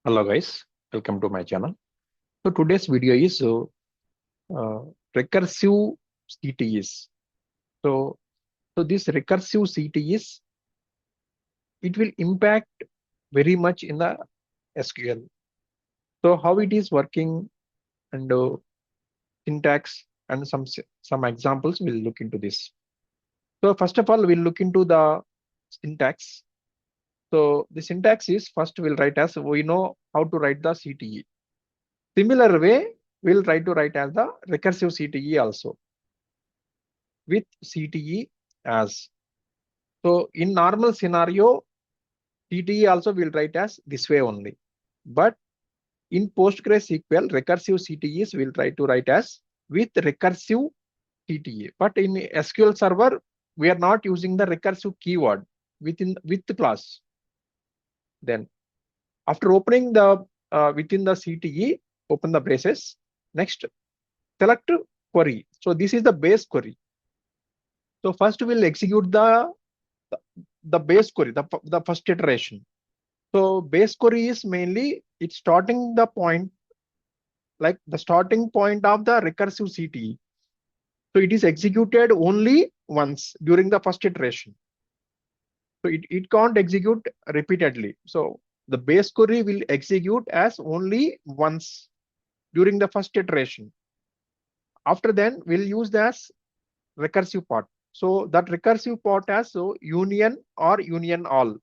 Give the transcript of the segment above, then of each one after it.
Hello guys, welcome to my channel. So today's video is uh, recursive CTEs. So, so this recursive CTEs, it will impact very much in the SQL. So how it is working and syntax and some examples we'll look into this. So first of all, we'll look into the syntax. So the syntax is first we'll write as we know how to write the CTE. Similar way, we'll try to write as the recursive CTE also with CTE as. So in normal scenario, CTE also will write as this way only. But in PostgreSQL, recursive CTEs will try to write as with recursive CTE. But in SQL Server, we are not using the recursive keyword with the class. Then after opening the within the CTE, open the braces. Next, select query. So this is the base query. So first we'll execute the base query, the first iteration. So base query is mainly it's starting the point, like the starting point of the recursive CTE. So it is executed only once during the first iteration. So it can't execute repeatedly. So the base query will execute as only once during the first iteration. After then, we'll use the as recursive part. So that recursive part has union or union all.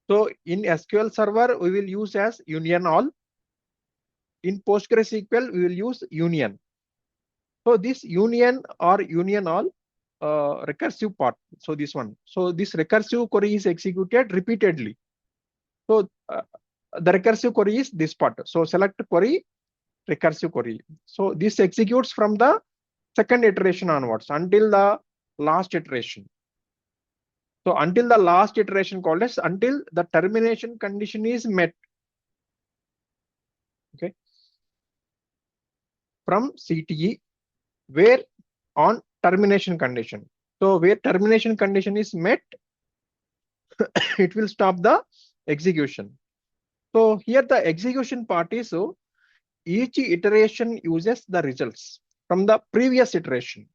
So in SQL Server, we will use as union all. In PostgreSQL, we will use union. So this union or union all recursive part. So this one. So this recursive query is executed repeatedly. So the recursive query is this part. So select query, recursive query. So this executes from the second iteration onwards until the last iteration. So until the last iteration called as until the termination condition is met. Okay. From CTE where on termination condition. So where termination condition is met, it will stop the execution. So here the execution part is so each iteration uses the results from the previous iteration.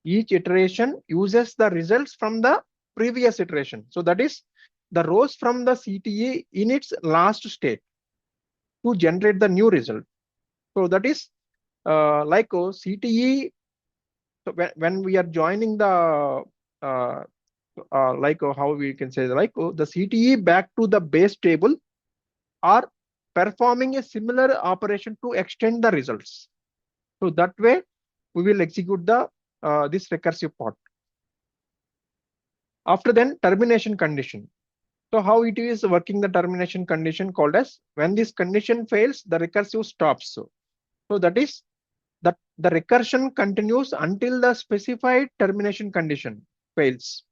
Each iteration uses the results from the previous iteration. So that is the rows from the CTE in its last state to generate the new result. So that is like CTE. So when we are joining the how we can say like the CTE back to the base table or performing a similar operation to extend the results. So that way we will execute the this recursive part. After then termination condition. So how it is working the termination condition called as when this condition fails, the recursive stops. So that is that the recursion continues until the specified termination condition fails.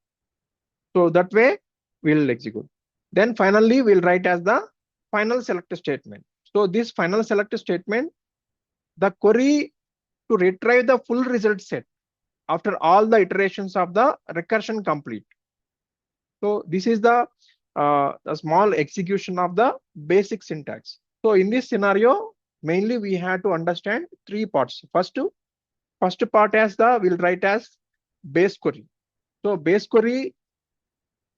So that way we'll execute. Then finally we'll write as the final select statement. So this final select statement, the query to retrieve the full result set after all the iterations of the recursion complete. So this is the a small execution of the basic syntax. So in this scenario, mainly we have to understand three parts. First part as the we'll write as base query. So base query,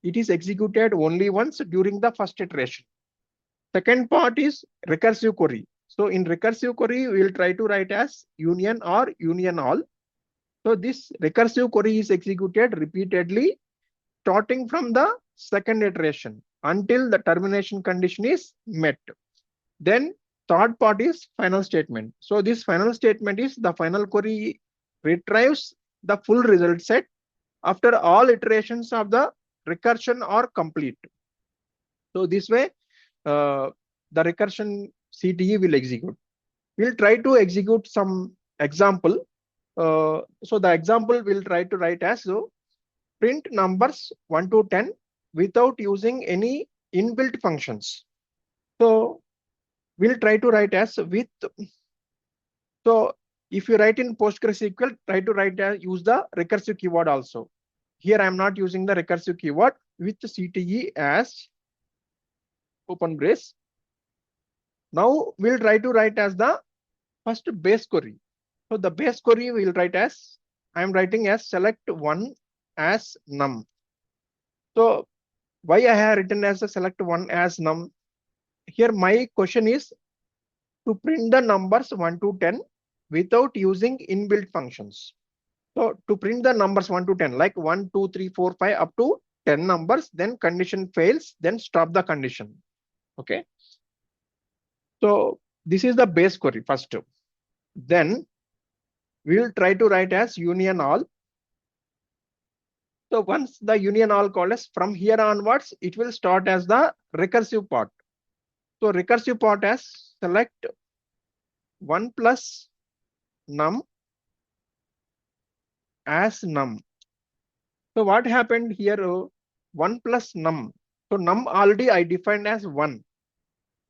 it is executed only once during the first iteration. Second part is recursive query. So in recursive query, we'll try to write as union or union all. So this recursive query is executed repeatedly starting from the second iteration until the termination condition is met. Then third part is final statement. So this final statement is the final query retrieves the full result set after all iterations of the recursion are complete. So this way the recursion CTE will execute. We'll try to execute some example. So the example we'll try to write as so print numbers 1 to 10 without using any inbuilt functions. So we'll try to write as with. So if you write in PostgreSQL, try to write use the recursive keyword also. Here I'm not using the recursive keyword with CTE as open brace. Now we'll try to write as the first base query. So the base query we'll write as, I am writing as select one as num. So why I have written as a select one as num? Here my question is to print the numbers 1 to 10 without using inbuilt functions. So to print the numbers 1 to 10, like 1, 2, 3, 4, 5 up to 10 numbers, then condition fails, then stop the condition. Okay. So this is the base query first. Then we will try to write as union all. So once the union all call us, from here onwards, it will start as the recursive part. So recursive part as select 1 plus num as num. So what happened here? 1 plus num. So num already I defined as 1.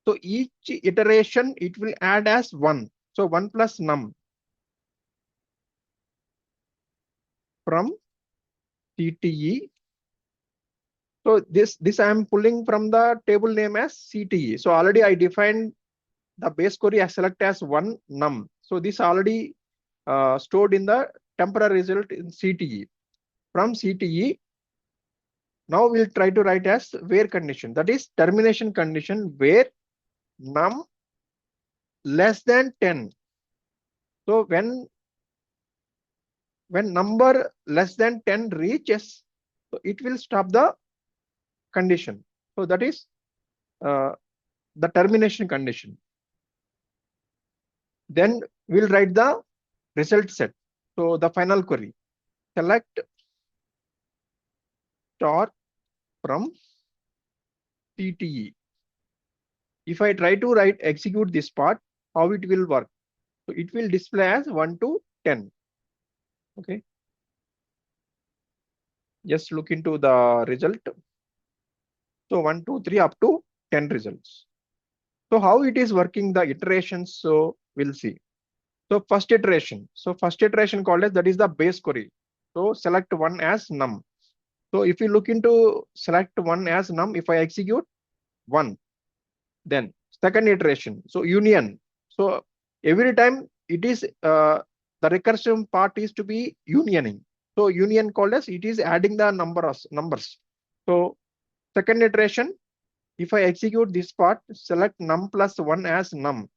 So each iteration it will add as 1. So 1 plus num from CTE. So this I am pulling from the table name as CTE. So already I defined the base query as select as 1 num. So this already stored in the temporary result in CTE. From CTE, now we'll try to write as where condition. That is termination condition where num less than 10. So when number less than 10 reaches, so it will stop the condition. So that is the termination condition. Then we'll write the result set. So the final query, select star from CTE. If I try to execute this part, how it will work? So it will display as 1 to 10. Okay. Just look into the result. So 1, 2, 3 up to 10 results. So how it is working the iterations? So we'll see. So first iteration. So first iteration called as that is the base query. So select 1 as num. So if you look into select 1 as num, if I execute 1, then second iteration. So union. So every time it is the recursive part is to be unioning. So union called as it is adding the numbers. So second iteration, if I execute this part, select num plus 1 as num.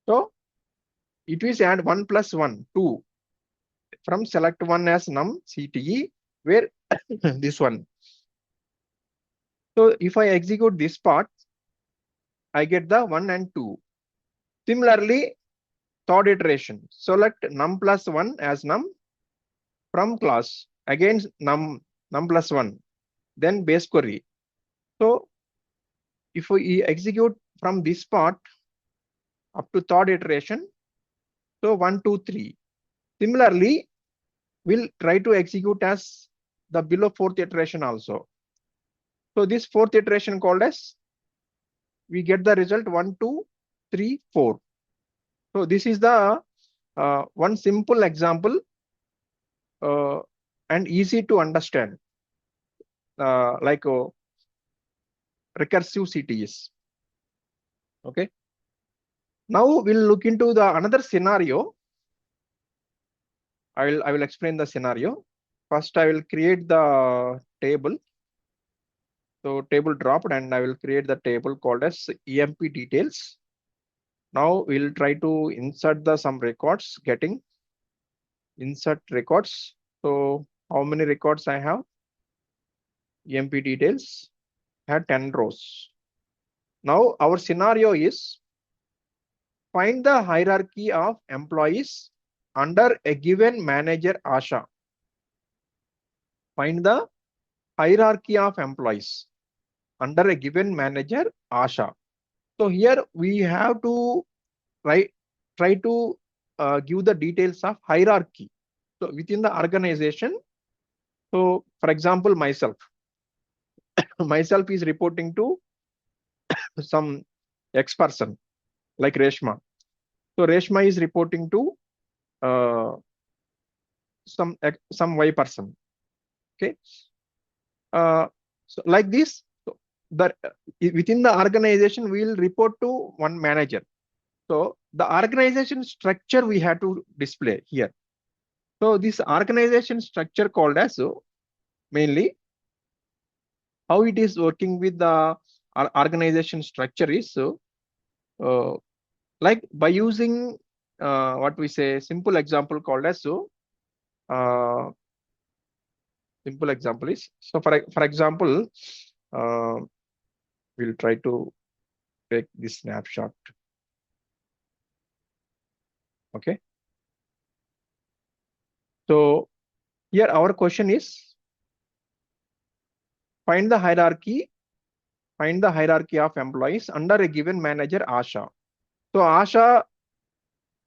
So it is add 1 plus 1, 2 from select 1 as num CTE where this one. So if I execute this part, I get the 1 and 2. Similarly, third iteration, select num plus 1 as num from class, again num plus 1, then base query. So if we execute from this part up to third iteration, so 1, 2, 3. Similarly, we'll try to execute as the below fourth iteration also. So this fourth iteration called as, we get the result 1, 2, 3, 4. So this is the one simple example and easy to understand, like recursive CTEs. Okay. Now we'll look into the another scenario. I will explain the scenario. First, I will create the table. So table dropped, and I will create the table called as EMP details. Now we'll try to insert the some records. Getting insert records. So how many records I have? EMP details had 10 rows. Now our scenario is find the hierarchy of employees under a given manager Asha. Find the hierarchy of employees under a given manager Asha. So here we have to try to give the details of hierarchy. So within the organization, so for example, myself is reporting to some X person like Reshma. So Reshma is reporting to some Y person. Okay. So like this, within the organization we will report to one manager. So the organization structure we have to display here. So this organization structure called as mainly how it is working with the organization structure is uh, like by using what we say simple example called as uh, simple example is for example uh, we'll try to take this snapshot. Okay, so here our question is find the hierarchy of employees under a given manager Asha. So Asha,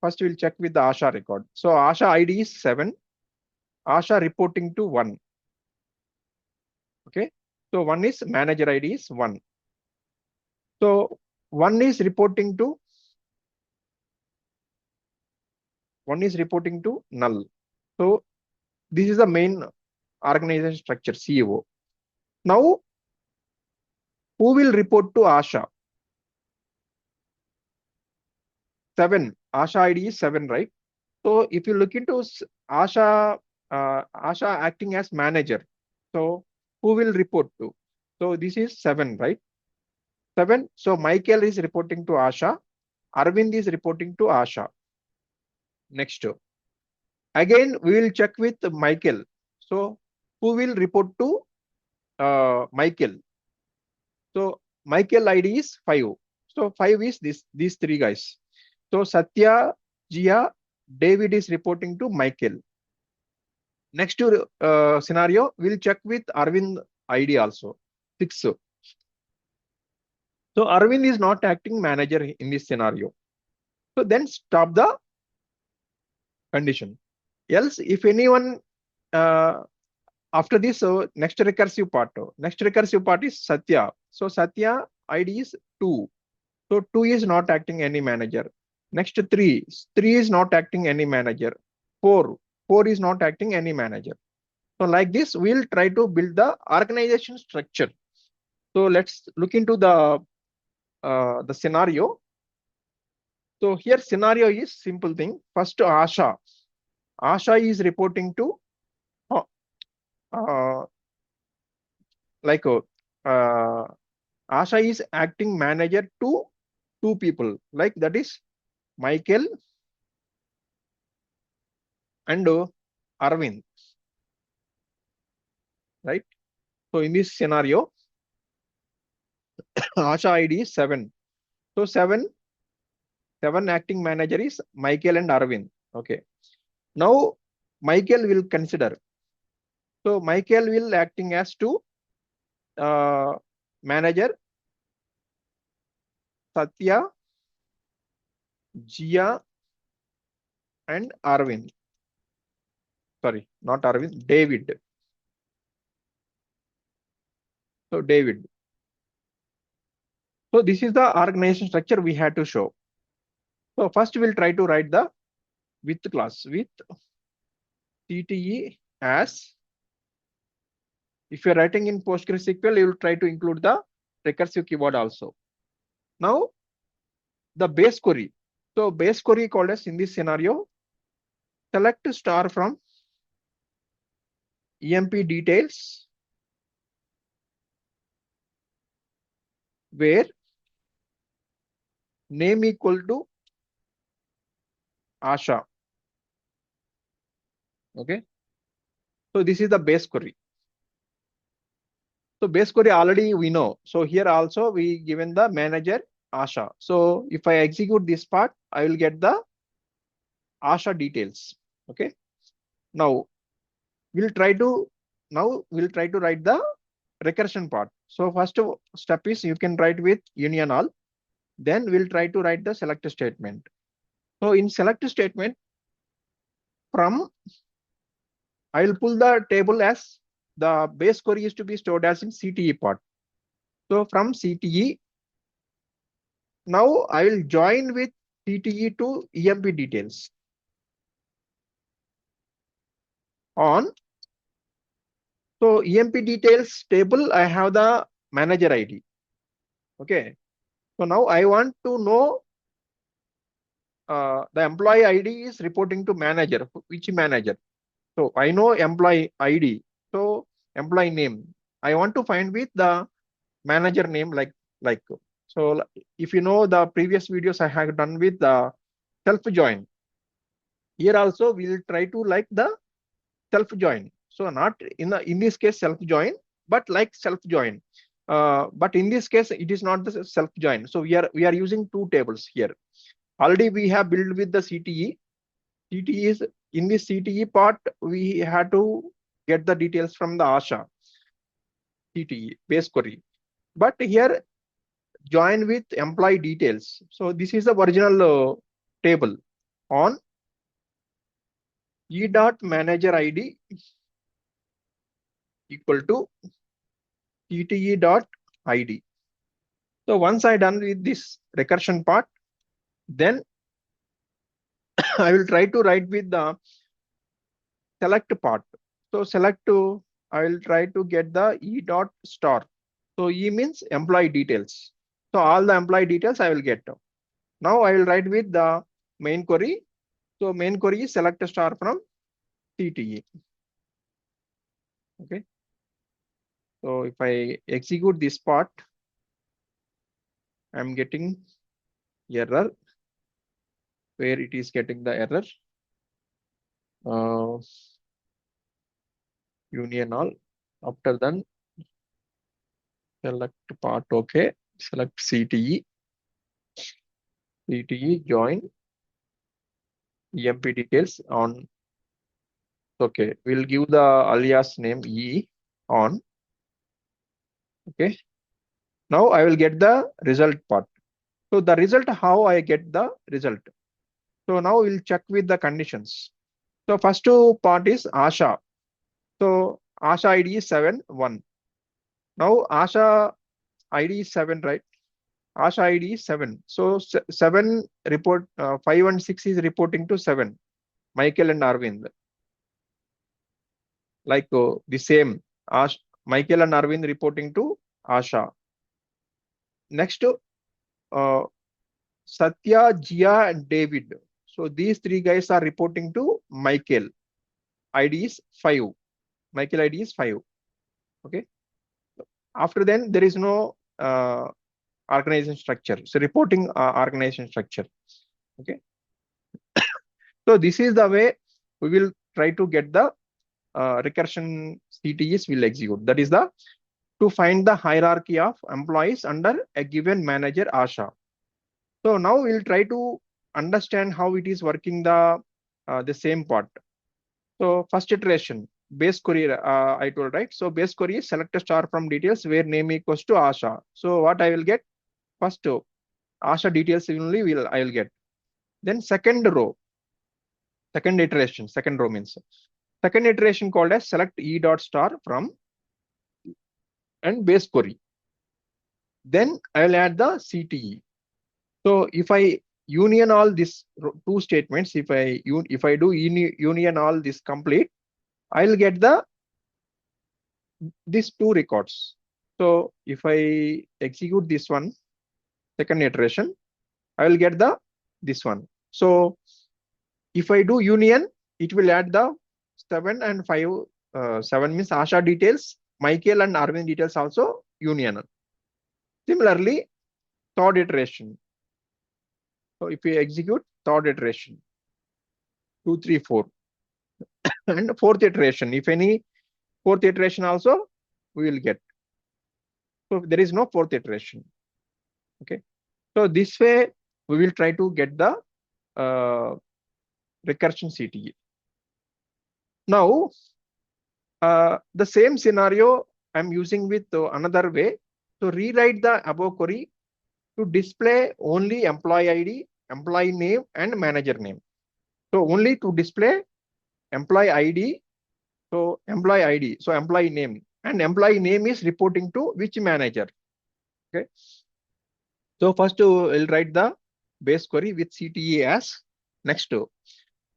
first we'll check with the Asha record. So Asha ID is 7, Asha reporting to 1. Okay, so one is manager ID is 1. So one is reporting to null. So this is the main organization structure, CEO. Now who will report to Asha? 7. Asha ID is 7, right? So if you look into Asha, Asha acting as manager, so who will report to? So this is 7, right? 7. So Michael is reporting to Asha. Arvind is reporting to Asha. Next, again we will check with Michael. So who will report to Michael? So Michael ID is 5. So 5 is these 3 guys. So Satya, Jia, David is reporting to Michael. Next scenario, we'll check with Arvind ID also. 6. So Arvind is not acting manager in this scenario. So then stop the condition. Else, if anyone after this, so next recursive part is Satya. So Satya ID is 2. So 2 is not acting any manager. Next 3 is not acting any manager. 4 is not acting any manager. So like this, we'll try to build the organization structure. So let's look into the scenario. So here scenario is simple thing. First Asha. Asha is reporting to uh, like Asha is acting manager to 2 people. Like that is Michael and Arvind. Right. So in this scenario, Asha ID is 7. So 7 acting manager is Michael and Arvind. Okay. Now Michael will consider. So Michael will acting as to manager Satya, Jia and Arvind. Sorry, not Arvind, David. So David. So this is the organization structure we had to show. So first we'll try to write the with class with CTE as. If you're writing in PostgreSQL, you will try to include the recursive keyword also. Now the base query. So base query called as in this scenario, select star from EMP details where name equal to Asha. Okay. So this is the base query. So base query already we know. So here also we given the manager Asha. So if I execute this part, I will get the Asha details. Okay. Now we'll try to write the recursion part. So first step is you can write with union all. Then we'll try to write the select statement. So in select statement, from I will pull the table as the base query is to be stored as in CTE part. So from CTE, now I will join with CTE to EMP details on. So EMP details table, I have the manager ID. Okay. So now I want to know the employee ID is reporting to manager. Which manager? So I know employee ID. So employee name. I want to find with the manager name like. So if you know the previous videos I have done with the self join. Here also we will try to like the self join. So not in this case self join, but like self join. But in this case it is not the self join. So we are using two tables here. Already we have built with the CTE. CTE is in this CTE part we had to get the details from the ASHA CTE base query. But here join with employee details. So this is the original table on e dot manager ID equal to CTE dot ID. So once I done with this recursion part, then I will try to write with the select part. So select to, I will try to get the e dot star. So e means employee details. So all the employee details I will get. Now I will write with the main query. So main query is select a star from CTE. Okay. So if I execute this part, I'm getting error. Where it is getting the error? Union all. After then, select part. Okay. Select CTE. CTE join EMP details on. Okay. We'll give the alias name E on. Okay. Now I will get the result part. So the result, how I get the result. So now we'll check with the conditions. So first part is ASHA. So ASHA ID is 7-1. Now ASHA ID is 7, right? ASHA ID is 7. So 7 report, 5 and 6 is reporting to 7. Michael and Arvind. Like the same. Michael and Arvind reporting to ASHA. Next, Satya, Jia, and David. So these three guys are reporting to Michael. ID is 5. Michael ID is 5. Okay. After then, there is no organization structure. So reporting organization structure. Okay. So this is the way we will try to get the recursion CTEs will execute. That is the to find the hierarchy of employees under a given manager ASHA. So now we'll try to understand how it is working the same part. So first iteration, base query, I told, right? So base query is select a star from details where name equals to ASHA. So what I will get? First ASHA details only I will get. Then second row, second iteration, second row means second iteration called as select e dot star from and base query. Then I will add the CTE. So if I union all these two statements, if I do union all this complete, I'll get the these two records. So if I execute this one, second iteration, I will get the this one. So if I do union, it will add the 7 and 5. 7 means ASHA details, Michael and Arvind details also union. Similarly, third iteration. So if we execute third iteration, 2, 3, 4, and fourth iteration, if any fourth iteration also we will get. So there is no fourth iteration. Okay. So this way we will try to get the recursion CTE. Now the same scenario I'm using with another way. So rewrite the above query to display only employee ID, employee name, and manager name. So only to display employee ID. So employee ID, so employee name, and employee name is reporting to which manager. Okay. So first we'll write the base query with CTE as next.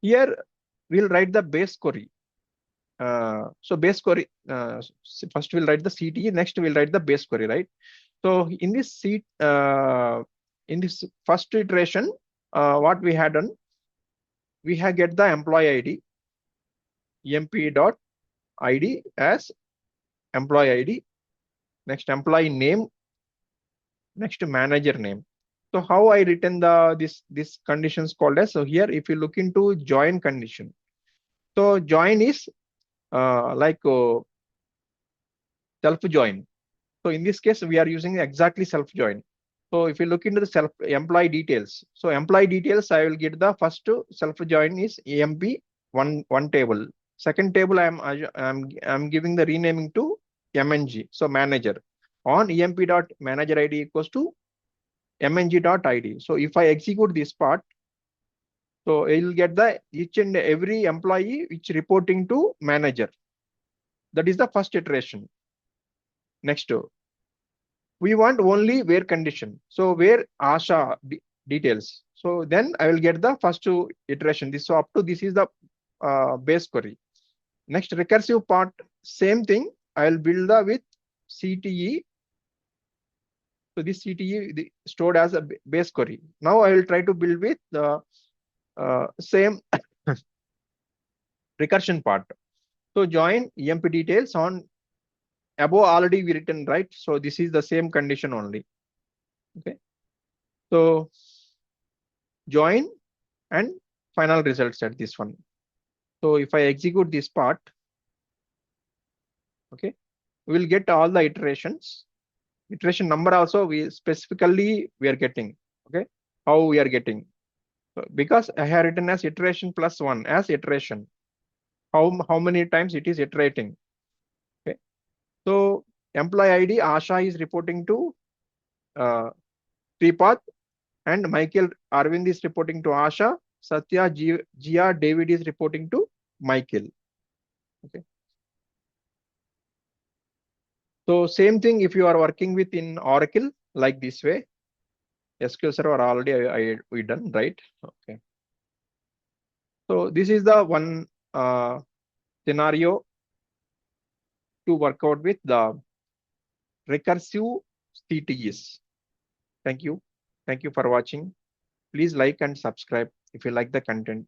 Here we'll write the base query. So base query, first we'll write the CTE, next we'll write the base query, right? So in this in this first iteration, what we had done, we have get the employee ID, emp.id as employee ID, next employee name, next manager name. So how I written the this conditions called as, so here if you look into join condition, so join is like self join. So in this case, we are using exactly self join. So if you look into the self employee details, so employee details, I will get the first self join is emp one table. Second table, I'm giving the renaming to mng. So manager on emp dot manager id equals to mng dot id. So if I execute this part, so it will get the each and every employee which reporting to manager. That is the first iteration. Next, we want only where condition. So where Asha details. So then I will get the first two iteration. This, so up to this is the base query. Next recursive part, same thing. I will build the with CTE. So this CTE stored as a base query. Now I will try to build with the same recursion part. So join emp details on above already we written, right? So this is the same condition only. Okay. So join and final results at this one. So if I execute this part, okay, we will get all the iterations. Iteration number also we specifically we are getting. Okay, how we are getting. So because I have written as iteration plus one as iteration. How many times it is iterating. Okay. So employee ID Asha is reporting to Tripath, and Michael Arvind is reporting to Asha. Satya Gia David is reporting to Michael. Okay. So same thing if you are working with in Oracle like this way, SQL Server already we done, right? Okay. So this is the one scenario to work out with the recursive CTEs. Thank you. Thank you for watching. Please like and subscribe if you like the content.